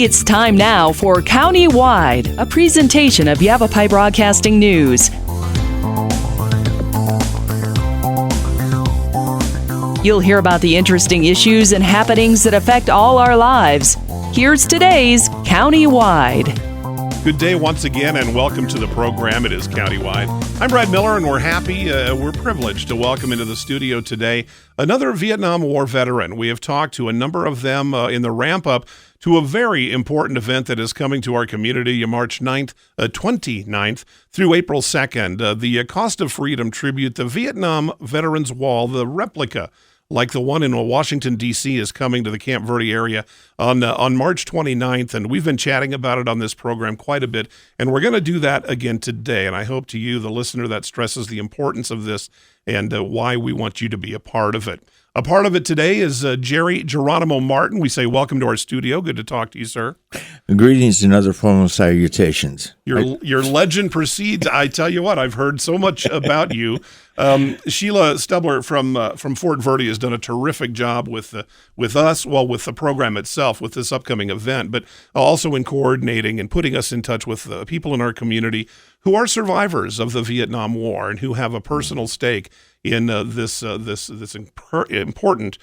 It's time now for County-Wide, a presentation of Yavapai Broadcasting News. You'll hear about the interesting issues and happenings that affect all our lives. Here's today's County-Wide. Good day once again, and welcome to the program. It is County-Wide. I'm Brad Miller, and we're happy, we're privileged to welcome into the studio today another Vietnam War veteran. We have talked to a number of them in the ramp-up to a very important event that is coming to our community March 9th, 29th through April 2nd. The Cost of Freedom tribute, the Vietnam Veterans Wall, the replica, like the one in Washington, D.C., is coming to the Camp Verde area on March 29th, and we've been chatting about it on this program quite a bit, and we're going to do that again today, and I hope to you, the listener, that stresses the importance of this and why we want you to be a part of it. A part of it today is Geronimo Martin. We say welcome to our studio. Good to talk to you, sir. Greetings and other formal salutations. Your legend proceeds. I tell you what, I've heard so much about you. Sheila Stubler from Fort Verde has done a terrific job with us, well, with the program itself, with this upcoming event, but also in coordinating and putting us in touch with people in our community who are survivors of the Vietnam War and who have a personal stake in this important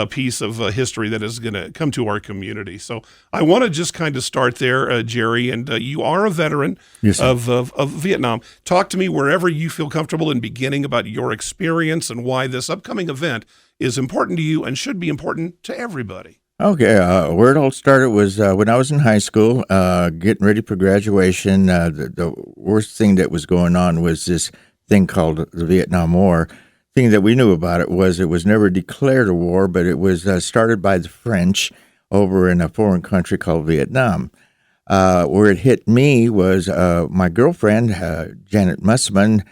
piece of history that is going to come to our community. So I want to just kind of start there, Jerry, and you are a veteran of Vietnam. Talk to me wherever you feel comfortable in beginning about your experience and why this upcoming event is important to you and should be important to everybody. Okay, where it all started was when I was in high school, getting ready for graduation. The worst thing that was going on was this thing called the Vietnam War. Thing that we knew about it was never declared a war, but it was started by the French over in a foreign country called Vietnam. Where it hit me was my girlfriend, Janet Mussman,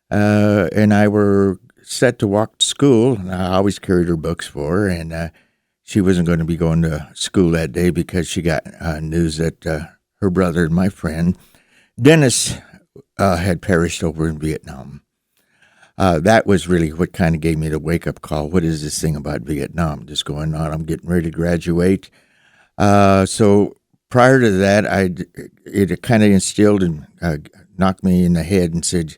and I were set to walk to school. And I always carried her books for her, and she wasn't going to be going to school that day because she got news that her brother and my friend, Dennis, had perished over in Vietnam. That was really what kind of gave me the wake-up call. What is this thing about Vietnam just going on? I'm getting ready to graduate. So prior to that, it kind of instilled and knocked me in the head and said,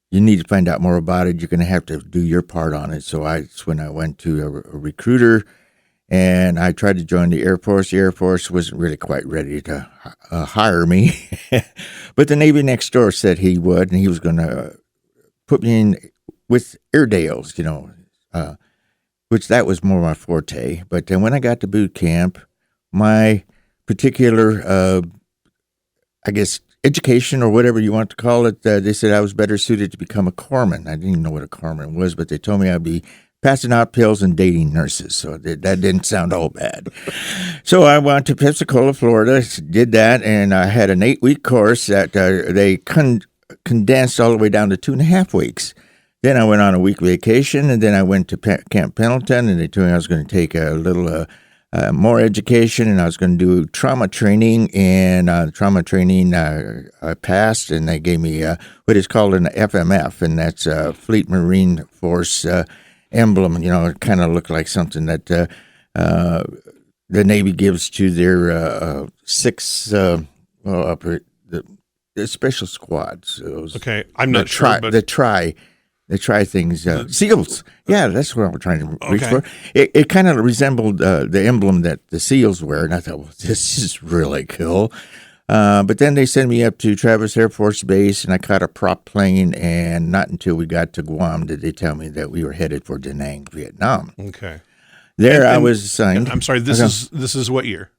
you need to find out more about it. You're going to have to do your part on it. So that's when I went to a recruiter, and I tried to join the Air Force. The Air Force wasn't really quite ready to hire me. But the Navy next door said he would, and he was going to put me in with Airedales, which that was more my forte. But then when I got to boot camp, my particular, education or whatever you want to call it, they said I was better suited to become a corpsman. I didn't even know what a corpsman was, but they told me I'd be passing out pills and dating nurses, so that didn't sound all bad. So I went to Pensacola, Florida, did that, and I had an 8-week course that they condensed all the way down to 2.5 weeks. Then I went on a week vacation, and then I went to Camp Pendleton, and they told me I was going to take a little more education, and I was going to do trauma training, and trauma training I passed, and they gave me what is called an FMF, and that's Fleet Marine Force emblem. It kind of looked like something that the Navy gives to their the special squads. Okay, I'm not sure, but the try things, SEALs. Yeah, that's what I'm trying to reach for. It kind of resembled the emblem that the SEALs wear, and I thought, well, this is really cool. But then they sent me up to Travis Air Force Base, and I caught a prop plane, and not until we got to Guam did they tell me that we were headed for Da Nang, Vietnam. Okay. I was assigned. I'm sorry, this is what year?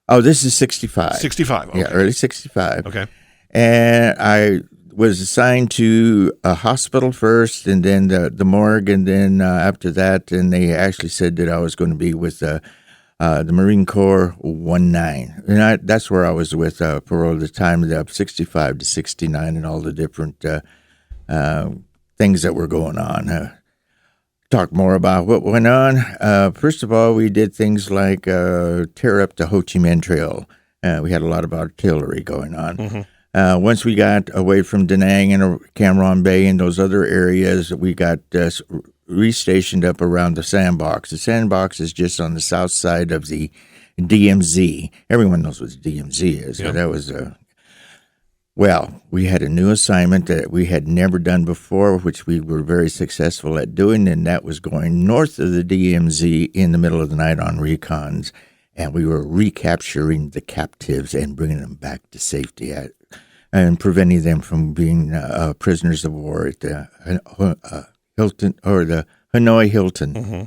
Oh, this is 65. 65, okay. Yeah, early 65. Okay. And I was assigned to a hospital first, and then the morgue, and then after that, and they actually said that I was going to be with the Marine Corps 19. And that's where I was with for all the time, of 65 to 69, and all the different things that were going on. Talk more about what went on. First of all, we did things like tear up the Ho Chi Minh Trail. We had a lot of artillery going on. Mm-hmm. Once we got away from Da Nang and Cam Ranh Bay and those other areas, we got restationed up around the sandbox. The sandbox is just on the south side of the DMZ. Everyone knows what DMZ is. Yep. So that was well, we had a new assignment that we had never done before, which we were very successful at doing, and that was going north of the DMZ in the middle of the night on recons, and we were recapturing the captives and bringing them back to safety and preventing them from being prisoners of war at the Hilton or the Hanoi Hilton. Mm-hmm.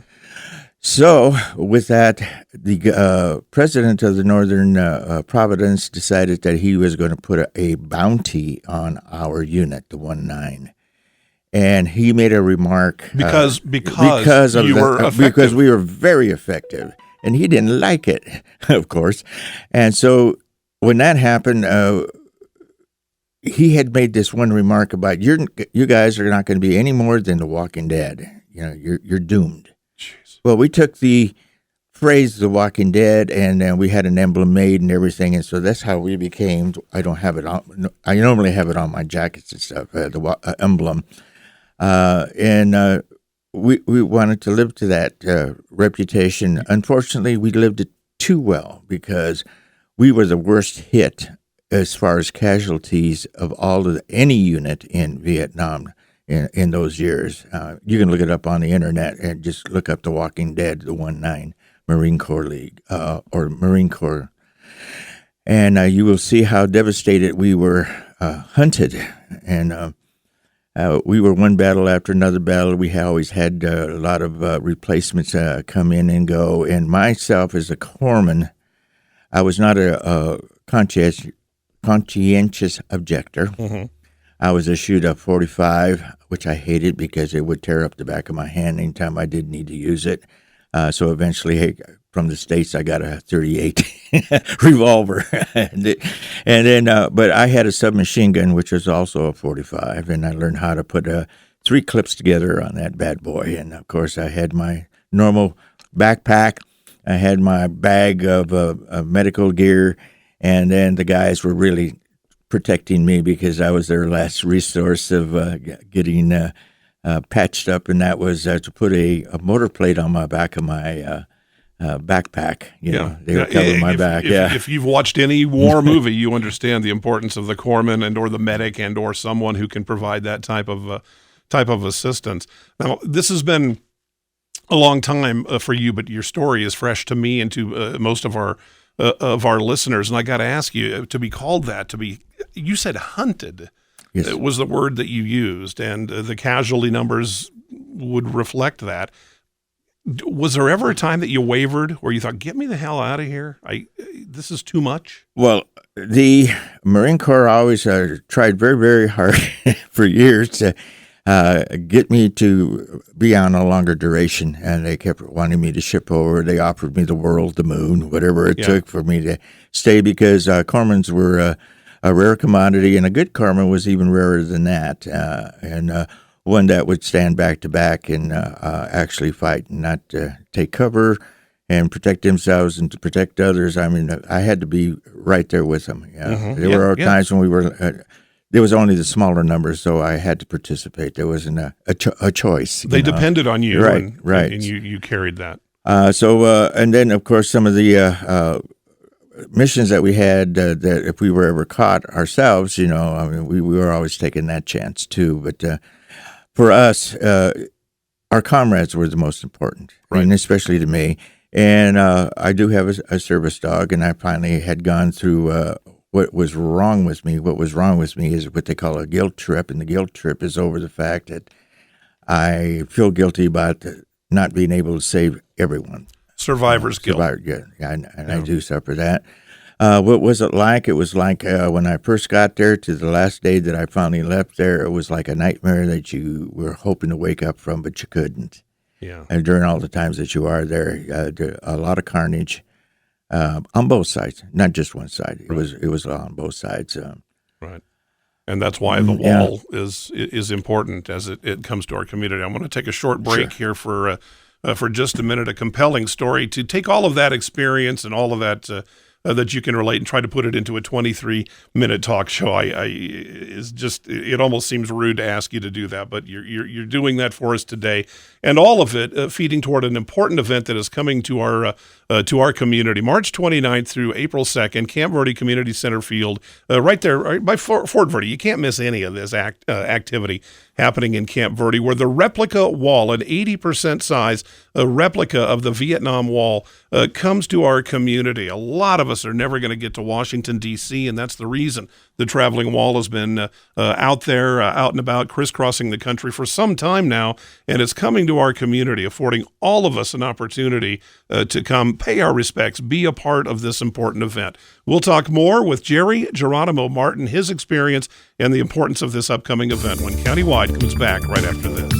So, with that, the president of the Northern Providence decided that he was going to put a bounty on our unit, the 1-9. And he made a remark because we were very effective, and he didn't like it, of course. And so, when that happened, he had made this one remark about you guys are not going to be any more than the Walking Dead. You're doomed. Well, we took the phrase "The Walking Dead" and then we had an emblem made and everything, and so that's how we became. I don't have it on. I normally have it on my jackets and stuff. The emblem, and we wanted to live to that reputation. Unfortunately, we lived it too well because we were the worst hit as far as casualties of any unit in Vietnam. In those years, you can look it up on the internet and just look up The Walking Dead, the 1-9 Marine Corps League or Marine Corps, and you will see how devastated we were hunted, and we were one battle after another battle. We always had a lot of replacements come in and go, and myself as a corpsman, I was not a conscientious objector. Mm-hmm. I was issued a 45, which I hated because it would tear up the back of my hand anytime I did need to use it. So eventually, from the States, I got a 38 revolver. But I had a submachine gun, which was also a 45, and I learned how to put 3 clips together on that bad boy. And, of course, I had my normal backpack. I had my bag of medical gear, and then the guys were really protecting me because I was their last resource of getting patched up, and that was to put a motor plate on my back of my backpack. They were covering my back. If you've watched any war movie, you understand the importance of the corpsman and or the medic and or someone who can provide that type of assistance. Now, this has been a long time for you, but your story is fresh to me and to most of our listeners, and I got to ask you, to be called that, you said hunted. Yes. It was the word that you used, and the casualty numbers would reflect that. Was there ever a time that you wavered, where you thought, "Get me the hell out of here! This is too much"? Well, the Marine Corps always tried very, very hard for years to get me to be on a longer duration, and they kept wanting me to ship over. They offered me the world, the moon, whatever it took for me to stay, because corpsmen were a rare commodity, and a good corpsman was even rarer than that, and one that would stand back to back and actually fight and not take cover and protect themselves and to protect others. I mean, I had to be right there with them. Mm-hmm. There were times when we were... there was only the smaller numbers, so I had to participate. There wasn't a choice. They depended on you, right? And you carried that. And then, of course, some of the missions that we had, that if we were ever caught ourselves, we were always taking that chance too. But for us, our comrades were the most important, right? And especially to me. And I do have a service dog, and I finally had gone through. What was wrong with me is what they call a guilt trip, and the guilt trip is over the fact that I feel guilty about not being able to save everyone. Survivor's guilt. I do suffer that. What was it like? It was like when I first got there to the last day that I finally left there, it was like a nightmare that you were hoping to wake up from, but you couldn't. Yeah. And during all the times that you are there, a lot of carnage. On both sides, not just one side. It was on both sides. Right, and that's why the wall is important as it comes to our community. I'm going to take a short break here for just a minute. A compelling story to take all of that experience and all of that that you can relate and try to put it into a 23-minute talk show. It almost seems rude to ask you to do that, but you're doing that for us today, and all of it feeding toward an important event that is coming to our community, March 29th through April 2nd, Camp Verde Community Center Field, right there right by Fort Verde. You can't miss any of this activity happening in Camp Verde, where the replica wall, an 80% size replica of the Vietnam Wall, comes to our community. A lot of us are never going to get to Washington, D.C., and that's the reason the traveling wall has been out there, out and about, crisscrossing the country for some time now, and it's coming to our community, affording all of us an opportunity to come pay our respects, be a part of this important event. We'll talk more with Geronimo Martin, his experience, and the importance of this upcoming event when Countywide comes back right after this.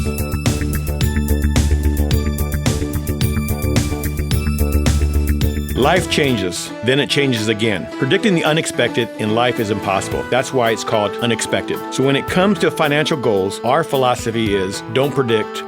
Life changes, then it changes again. Predicting the unexpected in life is impossible. That's why it's called unexpected. So when it comes to financial goals, our philosophy is don't predict,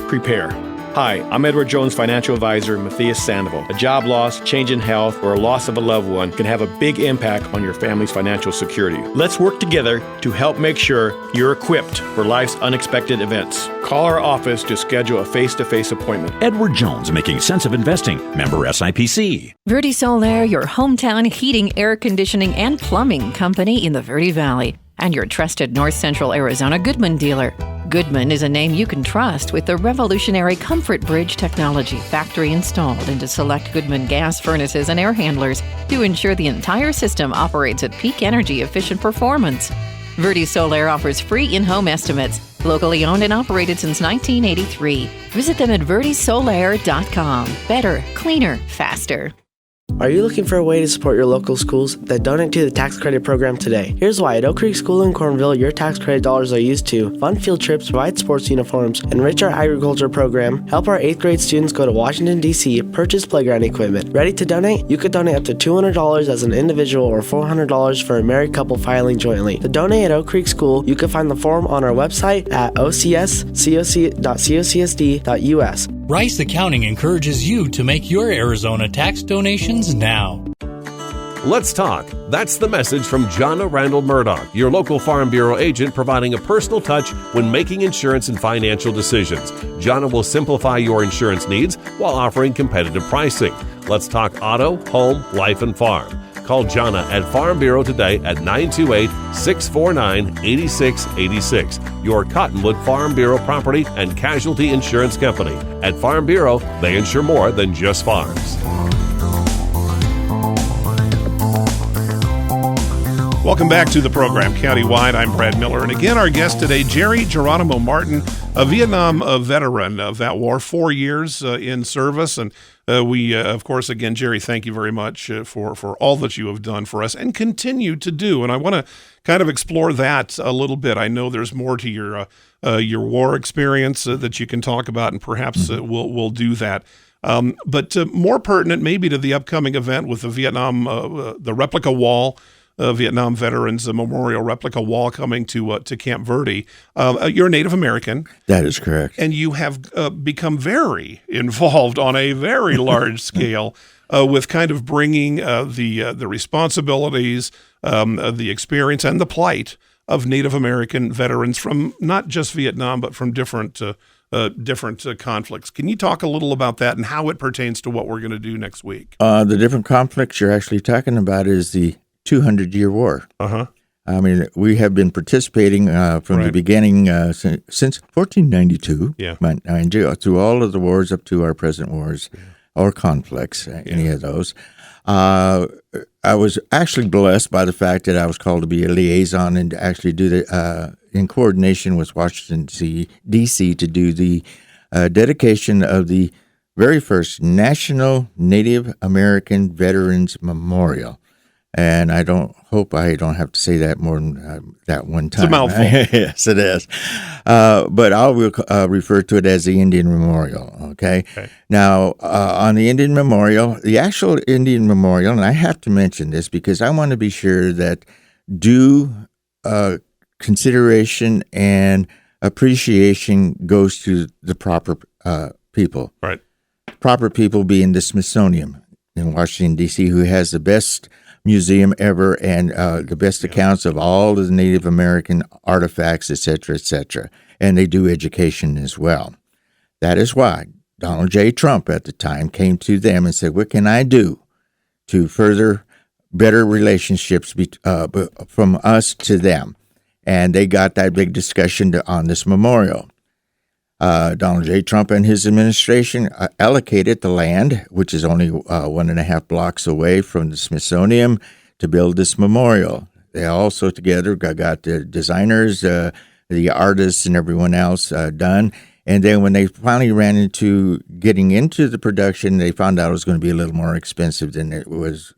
prepare. Hi, I'm Edward Jones financial advisor Matthias Sandoval. A job loss, change in health, or a loss of a loved one can have a big impact on your family's financial security. Let's work together to help make sure you're equipped for life's unexpected events. Call our office to schedule a face-to-face appointment. Edward Jones, making sense of investing. Member SIPC. Verde Solaire, your hometown heating, air conditioning, and plumbing company in the Verde Valley, and your trusted North Central Arizona Goodman dealer. Goodman is a name you can trust with the revolutionary Comfort Bridge technology factory installed into select Goodman gas furnaces and air handlers to ensure the entire system operates at peak energy efficient performance. Verde Solaire offers free in-home estimates, locally owned and operated since 1983. Visit them at verdesolaire.com. Better, cleaner, faster. Are you looking for a way to support your local schools? Then donate to the tax credit program today. Here's why. At Oak Creek School in Cornville, your tax credit dollars are used to fund field trips, provide sports uniforms, enrich our agriculture program, help our 8th grade students go to Washington, D.C., purchase playground equipment. Ready to donate? You could donate up to $200 as an individual or $400 for a married couple filing jointly. To donate at Oak Creek School, you can find the form on our website at ocs.cocsd.us. Rice Accounting encourages you to make your Arizona tax donations now. Let's talk. That's the message from Jonna Randall Murdoch, your local Farm Bureau agent, providing a personal touch when making insurance and financial decisions. Jonna will simplify your insurance needs while offering competitive pricing. Let's talk auto, home, life, and farm. Call Jonna at Farm Bureau today at 928-649-8686. Your Cottonwood Farm Bureau property and casualty insurance company. At Farm Bureau, they insure more than just farms. Welcome back to the program, Countywide. I'm Brad Miller. And again, our guest today, Geronimo Martin, a Vietnam veteran of that war, 4 years in service. And we, of course, again, Jerry, thank you very much for all that you have done for us and continue to do. And I want to kind of explore that a little bit. I know there's more to your war experience that you can talk about, and perhaps we'll do that. But more pertinent maybe to the upcoming event with the Vietnam, the replica wall, Vietnam Veterans Memorial replica wall coming to Camp Verde. You're a Native American. That is correct. And you have become very involved on a very large scale with kind of bringing the responsibilities, the experience, and the plight of Native American veterans from not just Vietnam, but from different conflicts. Can you talk a little about that and how it pertains to what we're going to do next week? The different conflicts you're actually talking about is the 200-year war. Uh-huh. I mean, we have been participating from the beginning since 1492, mind you, through all of the wars up to our present wars or conflicts, any of those. I was actually blessed by the fact that I was called to be a liaison and to actually do the, in coordination with Washington, D.C., to do the dedication of the very first National Native American Veterans Memorial. And I hope I don't have to say that more than that one time. It's a mouthful. Yes, it is. But I will refer to it as the Indian Memorial, okay? Now, on the Indian Memorial, the actual Indian Memorial, and I have to mention this because I want to be sure that due consideration and appreciation goes to the proper people. Right. Proper people being the Smithsonian. in Washington, D.C., who has the best museum ever and the best accounts of all of the Native American artifacts, et cetera, and they do education as well. That is why Donald J. Trump at the time came to them and said, what can I do to further better relationships from us to them? And they got that big discussion on this memorial. Donald J. Trump and his administration allocated the land, which is only 1.5 blocks away from the Smithsonian, to build this memorial. They also together got the designers, the artists, and everyone else done. And then when they finally ran into getting into the production, they found out it was going to be a little more expensive than it was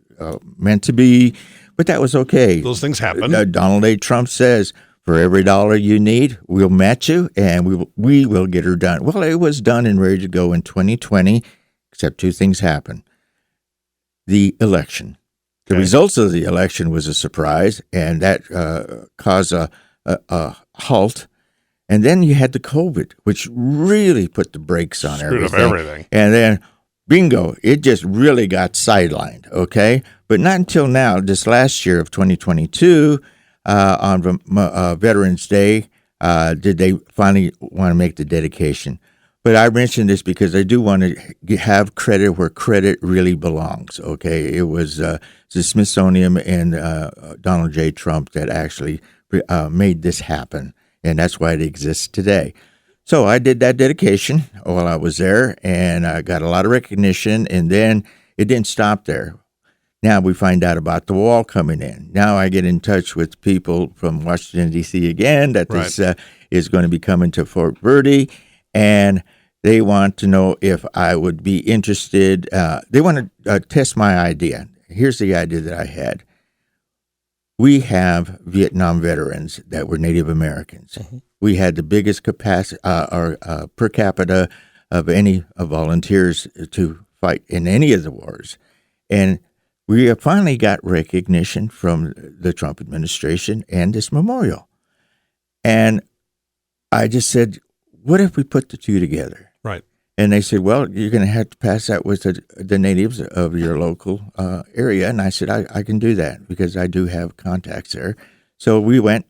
meant to be. But that was okay. Those things happen. Donald J. Trump says, for every dollar you need, we'll match you, and we will get her done. Well, it was done and ready to go in 2020, except two things happened. The election. The results of the election was a surprise, and that caused a halt. And then you had the COVID, which really put the brakes on everything. And then, bingo, it just really got sidelined, okay? But not until now, this last year of 2022, on Veterans Day, did they finally want to make the dedication. But I mentioned this because I do want to have credit where credit really belongs, okay? It was the Smithsonian and Donald J. Trump that actually made this happen, and that's why it exists today. So I did that dedication while I was there, and I got a lot of recognition, and then it didn't stop there. Now we find out about the wall coming in. Now I get in touch with people from Washington, D.C. again, that this is going to be coming to Fort Verde, and they want to know if I would be interested. They want to test my idea. Here's the idea that I had. We have Vietnam veterans that were Native Americans. Mm-hmm. We had the biggest capacity per capita of any volunteers to fight in any of the wars. And we have finally got recognition from the Trump administration and this memorial. And I just said, what if we put the two together? Right. And they said, well, you're going to have to pass that with the natives of your local area. And I said, I can do that because I do have contacts there. So we went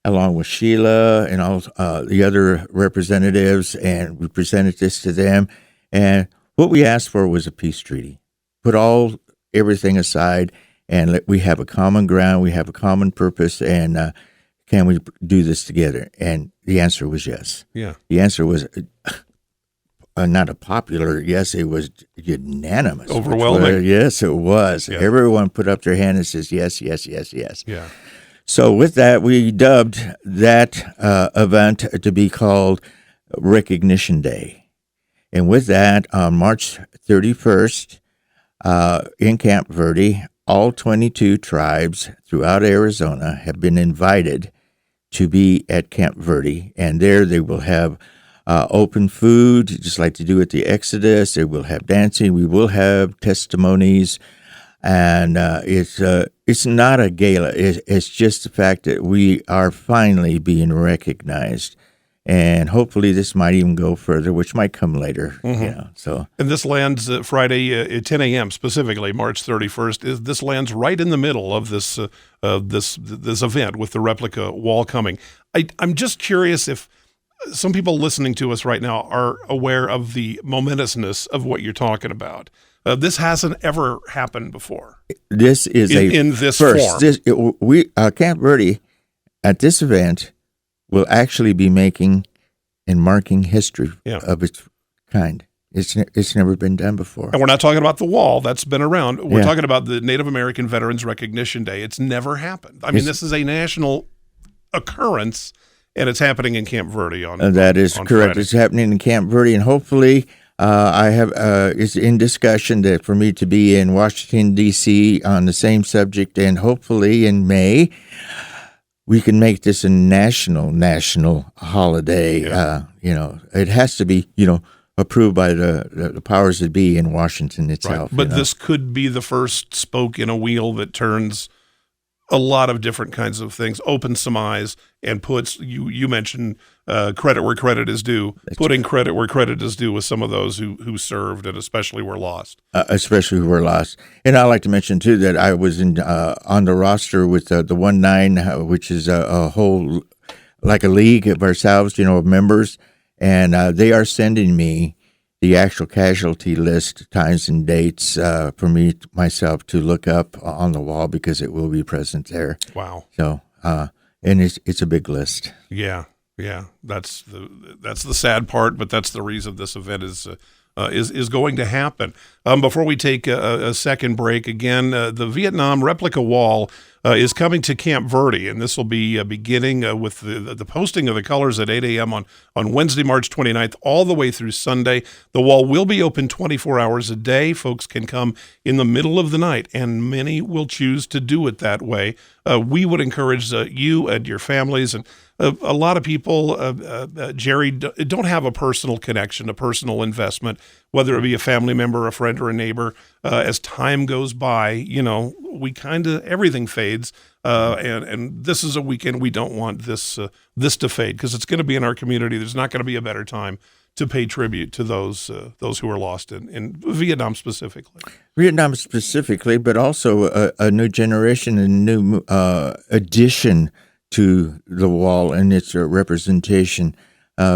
along with Sheila and all the other representatives, and we presented this to them. And what we asked for was a peace treaty. Put everything aside, and we have a common ground, we have a common purpose, and can we do this together? And the answer was yes. Yeah. The answer was not a popular yes, it was unanimous. Overwhelming. Yes, it was. Yeah. Everyone put up their hand and says yes, yes, yes, yes. Yeah. So with that, we dubbed that event to be called Recognition Day. And with that, on March 31st, in Camp Verde, all 22 tribes throughout Arizona have been invited to be at Camp Verde, and there they will have open food, just like they do at the Exodus. They will have dancing. We will have testimonies, and it's not a gala. It's just the fact that we are finally being recognized. And hopefully this might even go further, which might come later. Mm-hmm. So. And this lands Friday at 10 a.m. specifically, March 31st. This lands right in the middle of this event with the replica wall coming. I'm just curious if some people listening to us right now are aware of the momentousness of what you're talking about. This hasn't ever happened before. This is in this form. Camp Verde at this event will actually be making and marking history of its kind. It's never been done before. And we're not talking about the wall. That's been around. We're talking about the Native American Veterans Recognition Day. It's never happened. I mean, this is a national occurrence, and it's happening in Camp Verde on That is on correct. Friday. It's happening in Camp Verde, and hopefully I have it's in discussion that for me to be in Washington, D.C. on the same subject, and hopefully in May, we can make this a national holiday. Yeah. It has to be, approved by the powers that be in Washington itself. Right. But this could be the first spoke in a wheel that turns a lot of different kinds of things, opens some eyes, and puts, you mentioned credit where credit is due, putting credit where credit is due with some of those who served and especially were lost. Especially who were lost. And I'd like to mention, too, that I was on the roster with the 1-9, which is a whole, like a league of ourselves, of members. And they are sending me the actual casualty list, times and dates for myself to look up on the wall because it will be present there. Wow. So, and it's a big list. Yeah. That's the sad part, but that's the reason this event is going to happen. Before we take a second break, again, the Vietnam replica wall is coming to Camp Verde, and this will be beginning with the posting of the colors at 8 a.m. on Wednesday, March 29th, all the way through Sunday. The wall will be open 24 hours a day. Folks can come in the middle of the night, and many will choose to do it that way. We would encourage you and your families, and a lot of people, Jerry, don't have a personal connection, a personal investment, whether it be a family member, a friend, or a neighbor. As time goes by, we everything fades. And this is a weekend we don't want this to fade because it's going to be in our community. There's not going to be a better time to pay tribute to those who are lost in Vietnam specifically. Vietnam specifically, but also a new generation and new addition to the wall and its representation,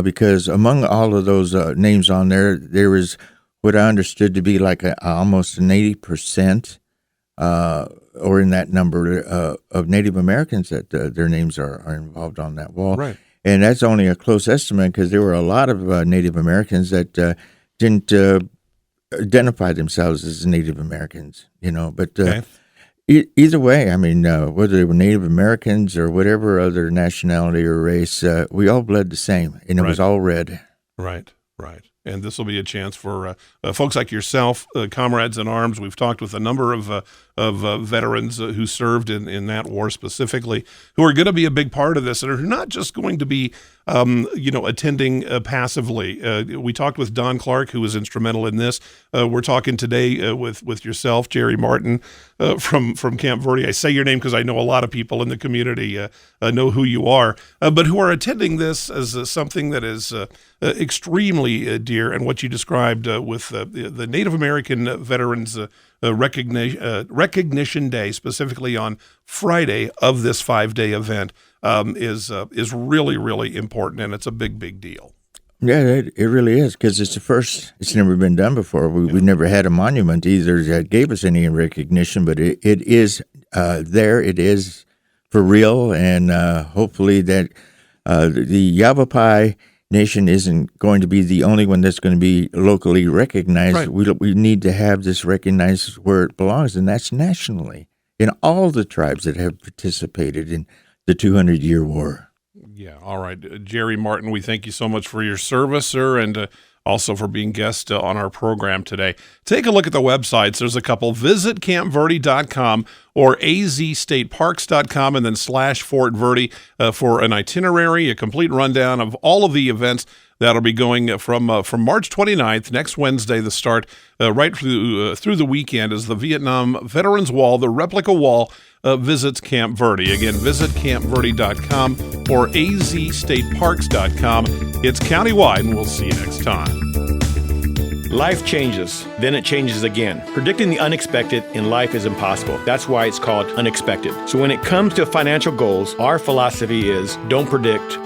because among all of those names on there was what I understood to be like almost an 80%, or in that number of Native Americans that their names are involved on that wall. Right. And that's only a close estimate because there were a lot of Native Americans that didn't identify themselves as Native Americans, but okay. Either way, I mean, whether they were Native Americans or whatever other nationality or race, we all bled the same, and it was all red. Right. And this will be a chance for folks like yourself, comrades in arms. We've talked with a number of veterans who served in that war specifically, who are going to be a big part of this and are not just going to be, attending passively. We talked with Don Clark, who was instrumental in this. We're talking today with yourself, Jerry Martin, from Camp Verde. I say your name because I know a lot of people in the community know who you are, but who are attending this as something that is extremely dear, and what you described with the Native American Veterans Recognition Day, specifically on Friday of this 5-day event, is really, really important, and it's a big, big deal. Yeah, it really is, because it's the first. It's never been done before. We never had a monument either that gave us any recognition, but it is there. It is for real, and hopefully that the Yavapai Nation isn't going to be the only one that's going to be locally recognized. Right. We need to have this recognized where it belongs, and that's nationally in all the tribes that have participated in the 200-year war. Yeah, all right. Jerry Martin, we thank you so much for your service, sir, and also for being guest on our program today. Take a look at the websites. There's a couple. Visit campverde.com or azstateparks.com and then /Fort Verde for an itinerary, a complete rundown of all of the events that'll be going from March 29th, next Wednesday, the start, right through the weekend, as the Vietnam Veterans Wall, the replica wall, visits Camp Verde. Again, visit campverde.com or azstateparks.com. It's countywide, and we'll see you next time. Life changes, then it changes again. Predicting the unexpected in life is impossible. That's why it's called unexpected. So when it comes to financial goals, our philosophy is don't predict,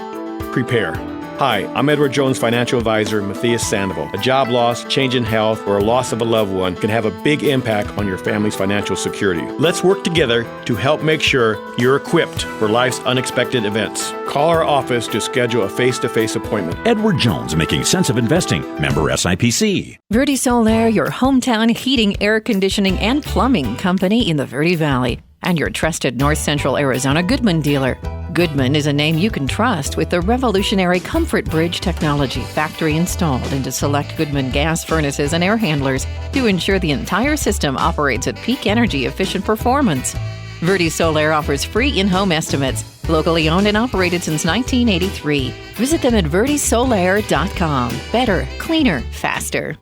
prepare. Hi, I'm Edward Jones financial advisor Matthias Sandoval. A job loss, change in health, or a loss of a loved one can have a big impact on your family's financial security. Let's work together to help make sure you're equipped for life's unexpected events. Call our office to schedule a face-to-face appointment. Edward Jones, making sense of investing. Member SIPC. Verde Solaire, your hometown heating, air conditioning, and plumbing company in the Verde Valley, and your trusted North Central Arizona Goodman dealer. Goodman is a name you can trust with the revolutionary Comfort Bridge technology, factory installed into select Goodman gas furnaces and air handlers to ensure the entire system operates at peak energy efficient performance. Verde Solaire offers free in-home estimates, locally owned and operated since 1983. Visit them at verdesolaire.com. Better, cleaner, faster.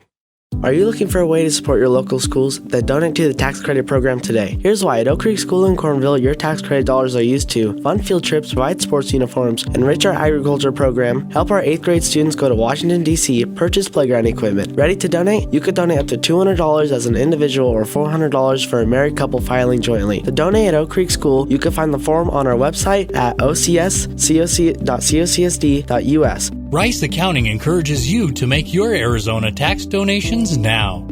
Are you looking for a way to support your local schools? Then donate to the tax credit program today. Here's why. At Oak Creek School in Cornville, your tax credit dollars are used to fund field trips, provide sports uniforms, enrich our agriculture program, help our 8th grade students go to Washington, D.C., purchase playground equipment. Ready to donate? You could donate up to $200 as an individual or $400 for a married couple filing jointly. To donate at Oak Creek School, you can find the form on our website at ocs.cocsd.us. Rice Accounting encourages you to make your Arizona tax donations now.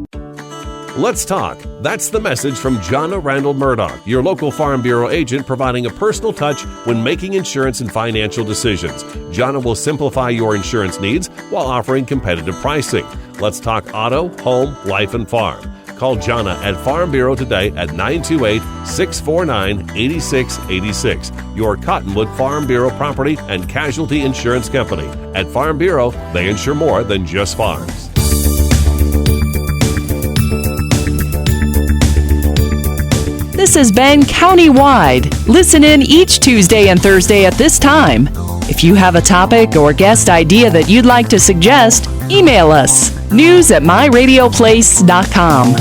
Let's talk. That's the message from Jonna Randall Murdoch, your local Farm Bureau agent, providing a personal touch when making insurance and financial decisions. Jonna will simplify your insurance needs while offering competitive pricing. Let's talk auto, home, life, and farm. Call Jonna at Farm Bureau today at 928-649-8686. Your Cottonwood Farm Bureau property and casualty insurance company. At Farm Bureau, they insure more than just farms. This has been Countywide. Listen in each Tuesday and Thursday at this time. If you have a topic or guest idea that you'd like to suggest, email us, news@myradioplace.com.